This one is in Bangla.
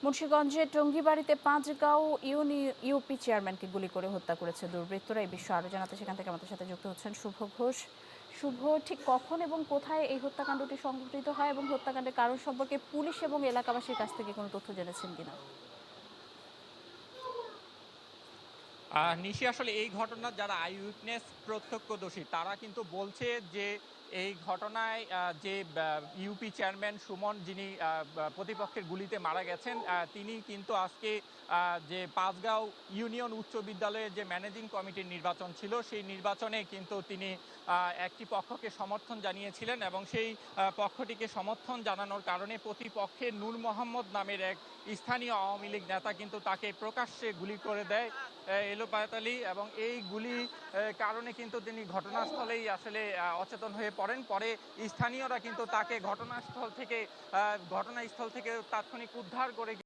মুন্সিগঞ্জের টঙ্গীবাড়িতে পাঁচগাঁও ইউপি চেয়ারম্যানকে গুলি করে হত্যা করেছে দুর্বৃত্তরা। এই বিষয়ে আরো জানাতে সেখান থেকে আমাদের সাথে যুক্ত হচ্ছেন শুভ ঘোষ। শুভ, ঠিক কখন এবং কোথায় এই হত্যাকাণ্ডটি সংঘটিত হয় এবং হত্যাকাণ্ডের কারণ সম্পর্কে পুলিশ এবং এলাকাবাসীর কাছ থেকে কোনো তথ্য জেনেছেন কিনা? নিশি আসলে এই ঘটনার যারা আই উইটনেস প্রত্যক্ষদর্শী তারা কিন্তু বলছে যে এই ঘটনায় যে ইউপি চেয়ারম্যান সুমন যিনি প্রতিপক্ষের গুলিতে মারা গেছেন তিনি কিন্তু আজকে যে পাঁচগাঁও ইউনিয়ন উচ্চ বিদ্যালয়ের যে ম্যানেজিং কমিটির নির্বাচন ছিল সেই নির্বাচনে কিন্তু তিনি একটি পক্ষকে সমর্থন জানিয়েছিলেন এবং সেই পক্ষটিকে সমর্থন জানানোর কারণে প্রতিপক্ষের নূর মোহাম্মদ নামের এক স্থানীয় আওয়ামী লীগ নেতা কিন্তু তাকে প্রকাশ্যে গুলি করে দেয় এলোপাতাড়ি, এবং এই গুলি কারণে কিন্তু তিনি ঘটনাস্থলেই আসলে অচেতন হয়ে পড়েন। পরে স্থানীয়রা কিন্তু তাকে ঘটনাস্থল থেকে তাৎক্ষণিক উদ্ধার করে